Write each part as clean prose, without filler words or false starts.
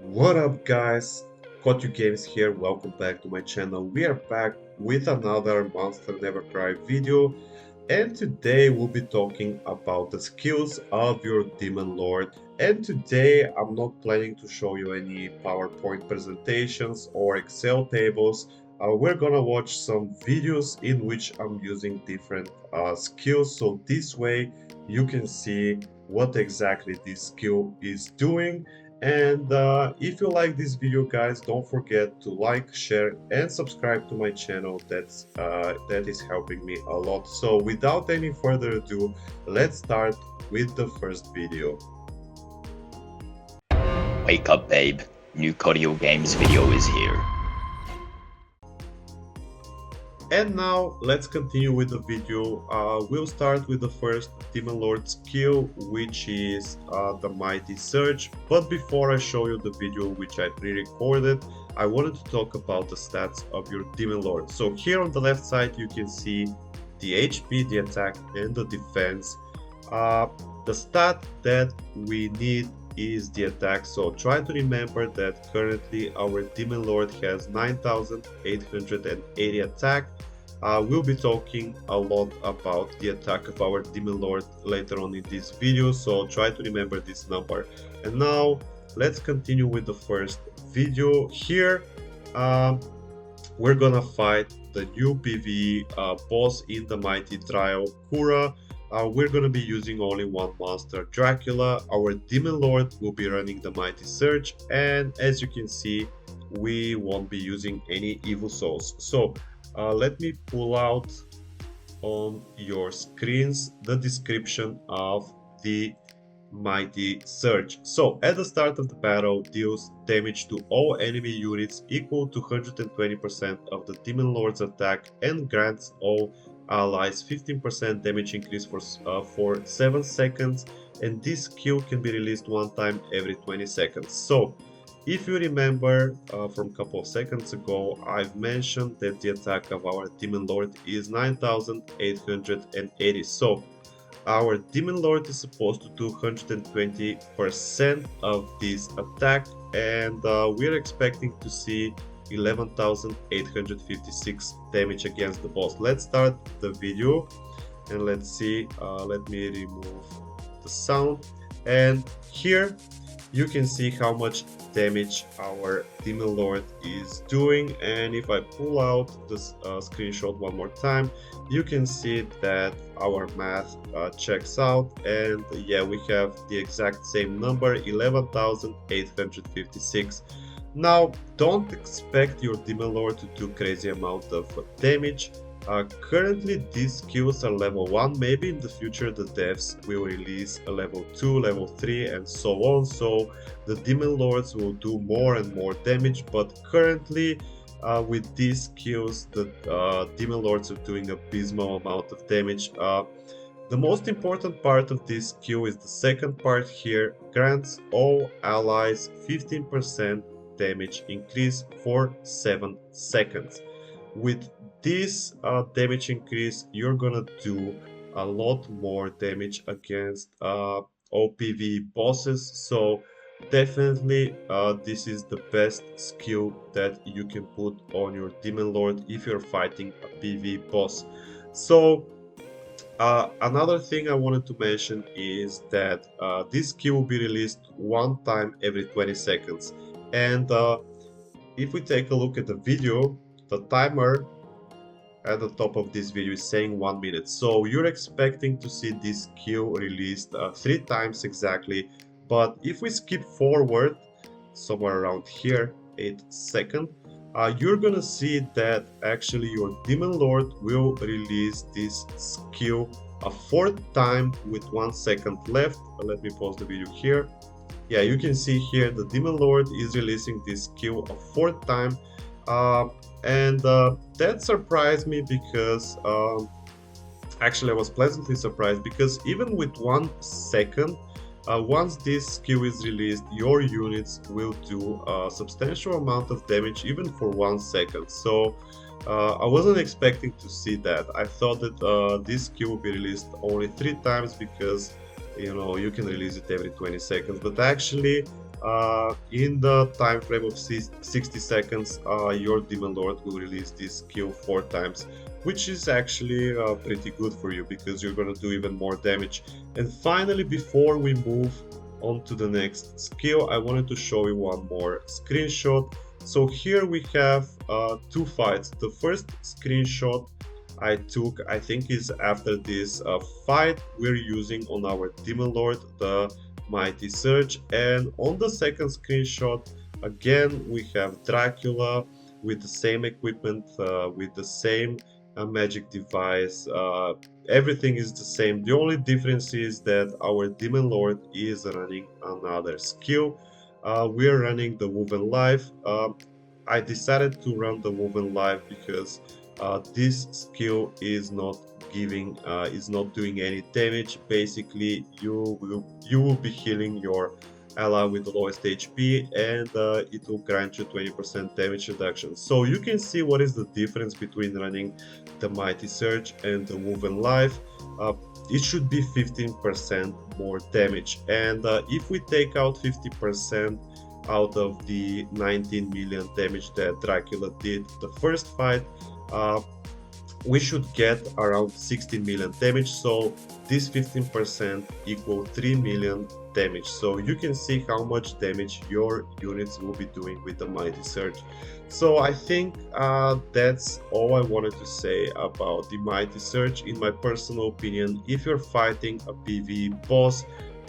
What up guys, Got You Games here, welcome back to my channel. We are back with another Monster Never Cry video, and today we'll be talking about the skills of your Demon Lord. And today I'm not planning to show you any PowerPoint presentations or Excel tables. We're gonna watch some videos in which I'm using different skills, so this way you can see what exactly this skill is doing. And if you like this video guys, don't forget to like, share and subscribe to my channel. That is helping me a lot. So without any further ado, let's start with the first video. Wake up, babe. New Cardio Games video is here. And now let's continue with the video. We'll start with the first Demon Lord skill, which is the Mighty Surge. But before I show you the video which I pre-recorded, I wanted to talk about the stats of your Demon Lord. So here on the left side you can see the HP, the attack and the defense. The stat that we need is the attack, so try to remember that currently our Demon Lord has 9880 attack. We'll be talking a lot about the attack of our Demon Lord later on in this video, so try to remember this number. And now let's continue with the first video. Here we're gonna fight the new PvE boss in the Mighty Trial, Kura. We're gonna be using only one monster, Dracula. Our Demon Lord will be running the Mighty Surge, and as you can see, we won't be using any evil souls. So let me pull out on your screens the description of the Mighty Surge. So at the start of the battle, deals damage to all enemy units equal to 120% of the Demon Lord's attack and grants all allies 15% damage increase for 7 seconds, and this skill can be released one time every 20 seconds. So if you remember from a couple of seconds ago, I've mentioned that the attack of our Demon Lord is 9880. So our Demon Lord is supposed to do 120% of this attack, and we're expecting to see 11,856 damage against the boss. Let's start the video and let's see. Let me remove the sound, and here you can see how much damage our Demon Lord is doing. And if I pull out this screenshot one more time, you can see that our math checks out, and yeah, we have the exact same number, 11,856. Now don't expect your Demon Lord to do crazy amount of damage. Currently these skills are level 1, maybe in the future the devs will release a level 2, level 3 and so on, so the Demon Lords will do more and more damage, but currently with these skills the Demon Lords are doing abysmal amount of damage. The most important part of this skill is the second part here, grants all allies 15% damage increase for 7 seconds. With this damage increase, you're gonna do a lot more damage against OPV bosses, so definitely this is the best skill that you can put on your Demon Lord if you're fighting a PvE boss. So another thing I wanted to mention is that this skill will be released one time every 20 seconds, and if we take a look at the video, the timer at the top of this video is saying 1 minute, so you're expecting to see this skill released 3 times exactly. But if we skip forward somewhere around here, 8 seconds, you're gonna see that actually your Demon Lord will release this skill a 4th time with 1 second left. Let me pause the video here. Yeah, you can see here the Demon Lord is releasing this skill a 4th time, and that surprised me because actually I was pleasantly surprised, because even with 1 second, once this skill is released, your units will do a substantial amount of damage even for 1 second. So I wasn't expecting to see that. I thought that this skill will be released only 3 times because you know you can release it every 20 seconds, but actually In the time frame of 60 seconds, your Demon Lord will release this skill 4 times, which is actually pretty good for you because you're gonna do even more damage. And finally, before we move on to the next skill, I wanted to show you one more screenshot. So here we have 2 fights. The first screenshot I took, I think, is after this fight we're using on our Demon Lord, the Mighty Surge. And on the second screenshot, again, we have Dracula with the same equipment, with the same magic device. Everything is the same. The only difference is that our Demon Lord is running another skill. We are running the Woven Life. I decided to run the Woven Life because this skill is not doing any damage. Basically, you will be healing your ally with the lowest HP, and it will grant you 20% damage reduction. So you can see what is the difference between running the Mighty Surge and the Woven Life. It should be 15% more damage, and if we take out 50% out of the 19 million damage that Dracula did the first fight, we should get around 16 million damage. So this 15% equal 3 million damage. So you can see how much damage your units will be doing with the Mighty Surge. So I think that's all I wanted to say about the Mighty Surge. In my personal opinion, if you're fighting a PvE boss,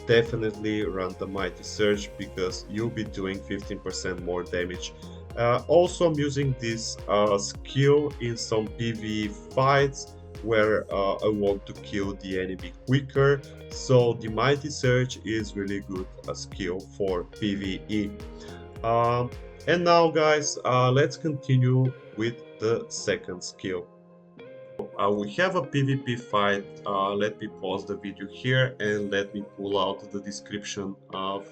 definitely run the Mighty Surge because you'll be doing 15% more damage. Also, I'm using this skill in some PvE fights where I want to kill the enemy quicker. So the Mighty Surge is really good skill for PvE. And now, guys, let's continue with the second skill. We have a PvP fight. Let me pause the video here and let me pull out the description of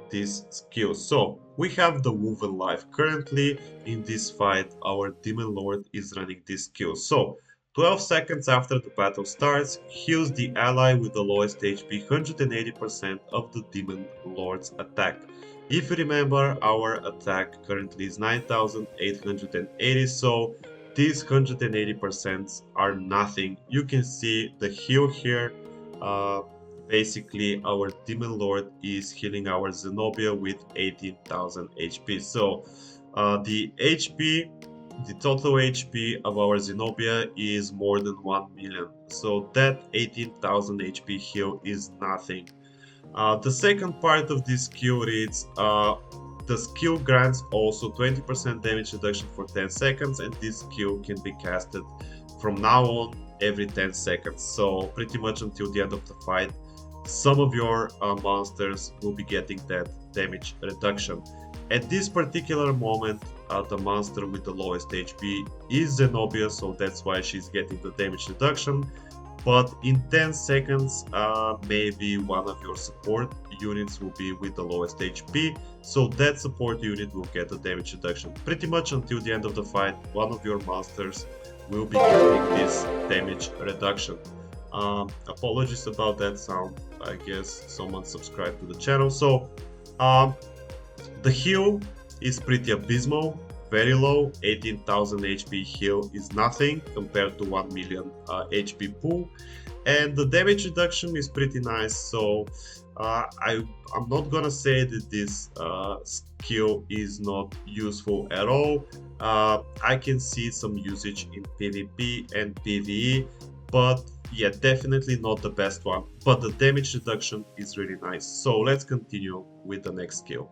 this skill. So we have the Woven Life. Currently in this fight, our Demon Lord is running this skill. So 12 seconds after the battle starts, heals the ally with the lowest HP 180% of the Demon Lord's attack. If you remember, our attack currently is 9880, so these 180% are nothing. You can see the heal here. Basically, our Demon Lord is healing our Zenobia with 18,000 HP. So the total HP of our Zenobia is more than 1 million. So that 18,000 HP heal is nothing. The second part of this skill reads, the skill grants also 20% damage reduction for 10 seconds, and this skill can be casted from now on every 10 seconds. So pretty much until the end of the fight, some of your monsters will be getting that damage reduction. At this particular moment, the monster with the lowest HP is Zenobia, so that's why she's getting the damage reduction. But in 10 seconds, maybe one of your support units will be with the lowest HP, so that support unit will get the damage reduction. Pretty much until the end of the fight, one of your monsters will be getting this damage reduction. Apologies about that sound. I guess someone subscribed to the channel. So the heal is pretty abysmal, very low. 18,000 HP heal is nothing compared to 1 million HP pool, and the damage reduction is pretty nice. So I'm not gonna say that this skill is not useful at all. I can see some usage in PvP and PvE, but yeah, definitely not the best one. But the damage reduction is really nice. So let's continue with the next skill.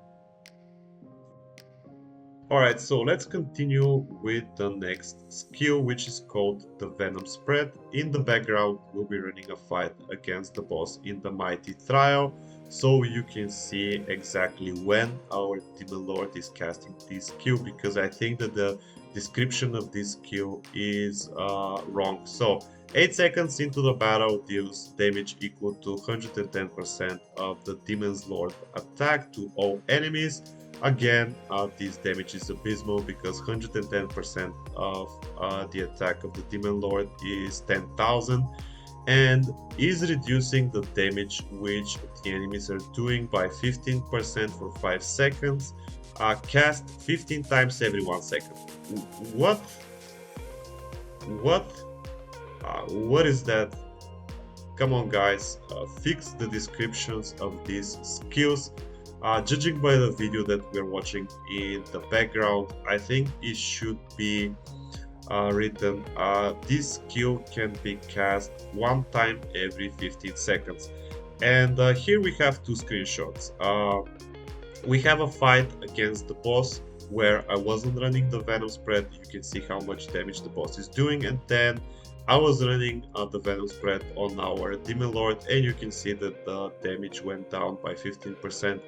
Alright, so let's continue with the next skill, which is called the Venom spread. In the background, we'll be running a fight against the boss in the Mighty Trial, so you can see exactly when our Demon Lord is casting this skill, because I think that the description of this skill is wrong. So 8 seconds into the battle deals damage equal to 110% of the Demon Lord attack to all enemies. Again, this damage is abysmal because 110% of the attack of the Demon Lord is 10,000, and is reducing the damage which the enemies are doing by 15% for 5 seconds, cast 15 times every 1 second. What? What? What is that? Come on, guys, fix the descriptions of these skills. Judging by the video that we're watching in the background, I think it should be written, this skill can be cast one time every 15 seconds. And here we have two screenshots. We have a fight against the boss where I wasn't running the Venom spread. You can see how much damage the boss is doing, and then I was running the Venom spread on our Demon Lord, and you can see that the damage went down by 15%.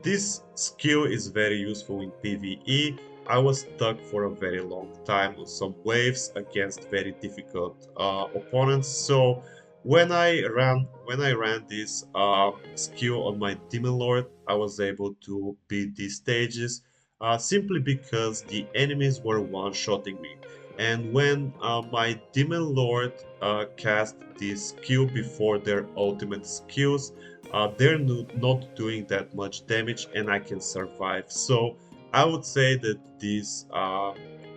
This skill is very useful in PvE. I was stuck for a very long time on some waves against very difficult opponents, so when I ran this skill on my Demon Lord, I was able to beat these stages simply because the enemies were one-shotting me. And when my Demon Lord cast this skill before their ultimate skills, they're not doing that much damage and I can survive. So I would say that this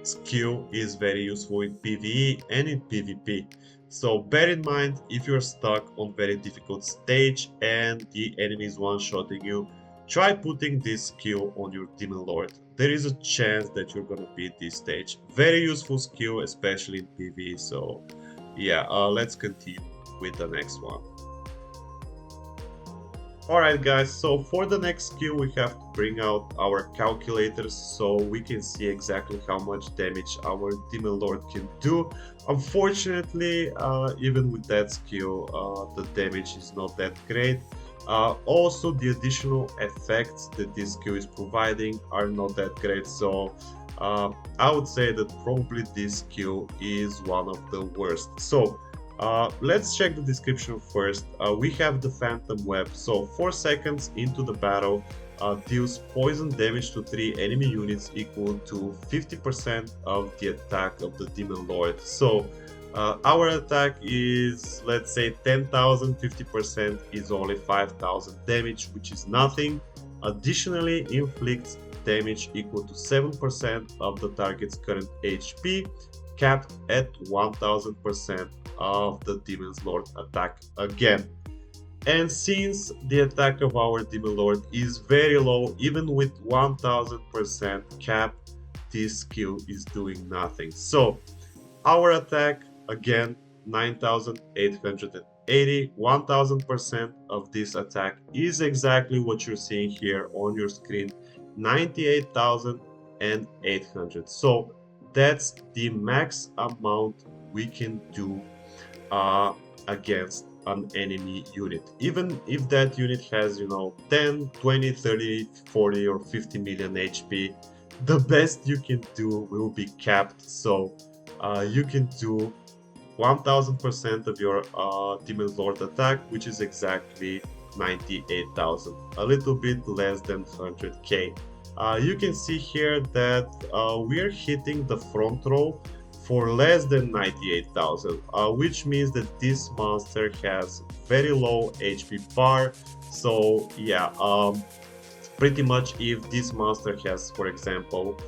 skill is very useful in PvE and in PvP. So bear in mind, if you're stuck on very difficult stage and the enemy is one-shotting you, try putting this skill on your Demon Lord. There is a chance that you're gonna beat this stage. Very useful skill, especially in PvE. So yeah, let's continue with the next one. Alright guys, so for the next skill we have to bring out our calculators so we can see exactly how much damage our Demon Lord can do. Unfortunately, even with that skill, the damage is not that great. Also, the additional effects that this skill is providing are not that great, so I would say that probably this skill is one of the worst. So let's check the description first. We have the Phantom Web. So 4 seconds into the battle, deals poison damage to 3 enemy units equal to 50% of the attack of the Demon Lord. So our attack is, let's say, 10,000, 50% is only 5,000 damage, which is nothing. Additionally, inflicts damage equal to 7% of the target's current HP, capped at 1000% of the Demon's Lord attack again. And since the attack of our Demon Lord is very low, even with 1000% cap, this skill is doing nothing. So our attack, again, 9880, 1000% of this attack is exactly what you're seeing here on your screen, 98,800. So that's the max amount we can do against an enemy unit. Even if that unit has, 10, 20, 30, 40, or 50 million HP, the best you can do will be capped. So you can do 1000% of your Demon Lord attack, which is exactly 98,000, a little bit less than 100k. You can see here that we're hitting the front row for less than 98,000, which means that this monster has very low HP bar. So yeah, pretty much if this monster has, for example,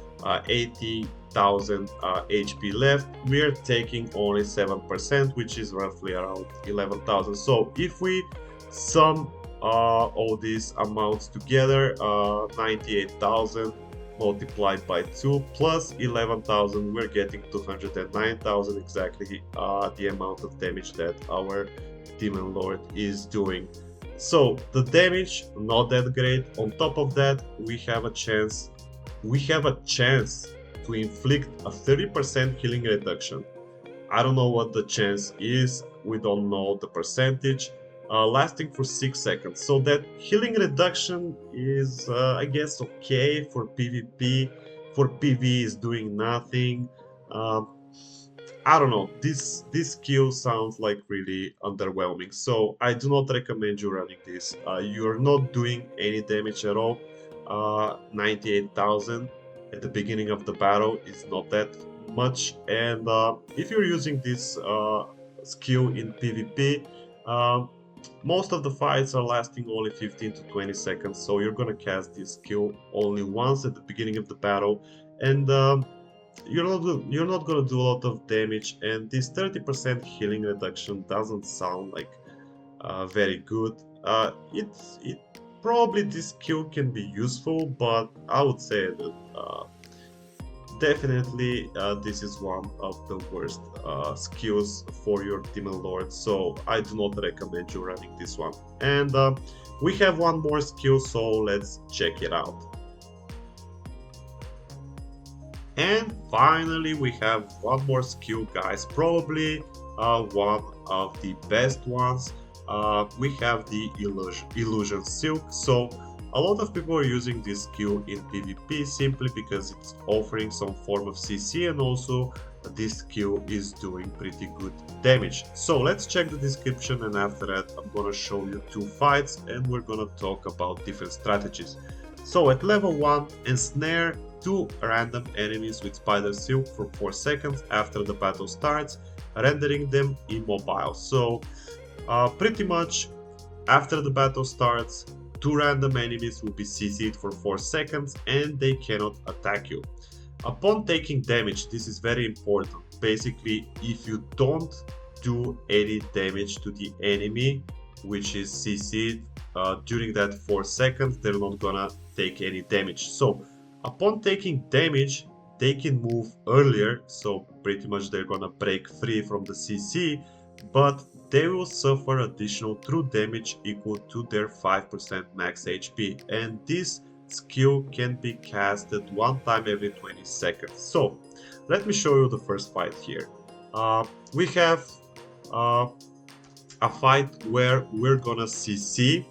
80,000 HP left, we are taking only 7%, which is roughly around 11,000. So if we sum all these amounts together, 98,000 multiplied by 2 plus 11,000, we're getting 209,000, exactly the amount of damage that our Demon Lord is doing. So the damage, not that great. On top of that, we have a chance to inflict a 30% healing reduction. I don't know what the chance is, we don't know the percentage, lasting for 6 seconds. So that healing reduction is, I guess, okay for PvP. For PvE is doing nothing. I don't know, this skill sounds like really underwhelming, so I do not recommend you running this. You're not doing any damage at all. 98,000 at the beginning of the battle is not that much, and if you're using this skill in PvP. Most of the fights are lasting only 15 to 20 seconds, so you're gonna cast this skill only once at the beginning of the battle, and you're not gonna do a lot of damage. And this 30% healing reduction doesn't sound like very good. It probably this skill can be useful, but I would say that definitely this is one of the worst skills for your Demon Lord, so I do not recommend you running this one. And we have one more skill, so let's check it out. And finally we have one more skill, guys, probably one of the best ones. We have the illusion silk. So a lot of people are using this skill in PvP simply because it's offering some form of CC, and also this skill is doing pretty good damage. So let's check the description, and after that I'm gonna show you 2 fights and we're gonna talk about different strategies. So at level 1, ensnare 2 random enemies with spider silk for 4 seconds after the battle starts, rendering them immobile. So pretty much after the battle starts, 2 random enemies will be CC'd for 4 seconds and they cannot attack you. Upon taking damage, this is very important. Basically, if you don't do any damage to the enemy which is CC'd during that 4 seconds, they're not gonna take any damage. So upon taking damage, they can move earlier, so pretty much they're gonna break free from the CC, but they will suffer additional true damage equal to their 5% max HP, and this skill can be casted 1 time every 20 seconds. So let me show you the first fight here. We have a fight where we're gonna CC.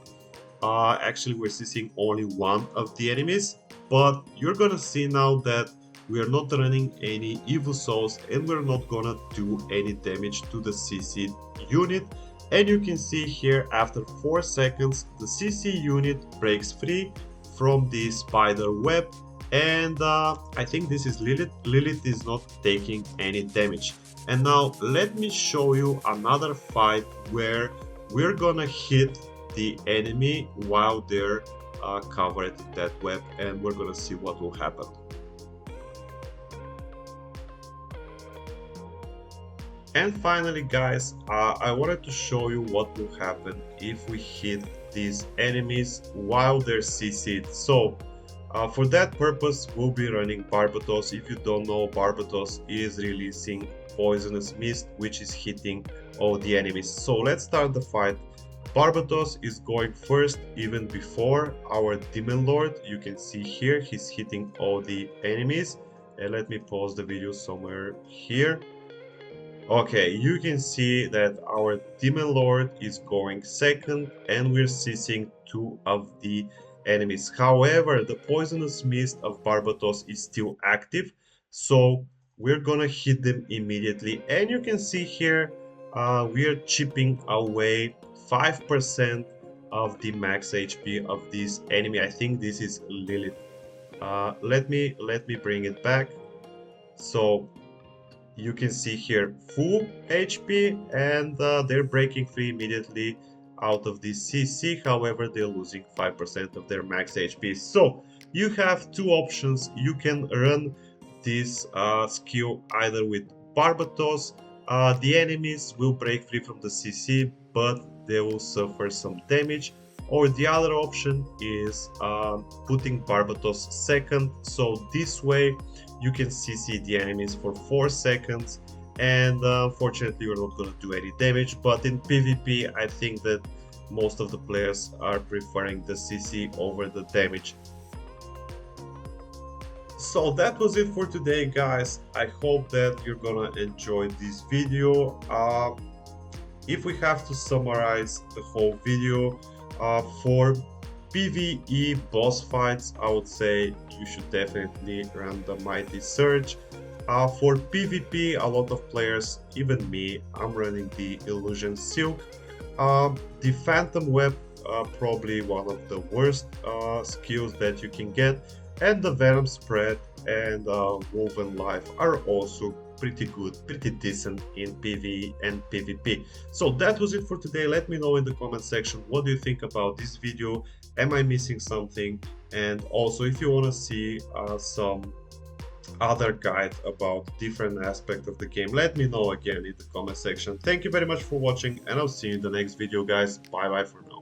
Actually, we're CCing only one of the enemies, but you're gonna see now that we are not running any evil souls and we're not gonna do any damage to the CC unit. And you can see here, after 4 seconds, the CC unit breaks free from the spider web, and I think this is Lilith. Lilith is not taking any damage. And now let me show you another fight where we're gonna hit the enemy while they're covered in that web, and we're gonna see what will happen. And finally, guys, I wanted to show you what will happen if we hit these enemies while they're CC'd. So for that purpose, we'll be running Barbatos. If you don't know, Barbatos is releasing poisonous mist, which is hitting all the enemies. So let's start the fight. Barbatos is going first even before our Demon Lord. You can see here he's hitting all the enemies. And let me pause the video somewhere here. Okay, you can see that our Demon Lord is going second and we're CCing 2 of the enemies. However, the poisonous mist of Barbatos is still active, so we're gonna hit them immediately. And you can see here we are chipping away 5% of the max HP of this enemy. I think this is Lilith. Let me bring it back. So you can see here full HP, and they're breaking free immediately out of the CC. However, they're losing 5% of their max HP. So you have 2 options. You can run this skill either with Barbatos. The enemies will break free from the CC, but they will suffer some damage. Or the other option is putting Barbatos second. So this way you can CC the enemies for 4 seconds, and unfortunately you're not going to do any damage. But in PvP, I think that most of the players are preferring the CC over the damage. So that was it for today, guys. I hope that you're gonna enjoy this video. If we have to summarize the whole video, for PvE boss fights, I would say you should definitely run the Mighty Surge. For PvP, a lot of players, even me, I'm running the Illusion Silk. The Phantom Web, probably one of the worst skills that you can get, and the Venom Spread and Woven Life are also pretty good, pretty decent in PvE and PvP. So that was it for today. Let me know in the comment section what do you think about this video. Am I missing something? And also, if you want to see some other guide about different aspects of the game, let me know again in the comment section. Thank you very much for watching, and I'll see you in the next video, guys. Bye bye for now.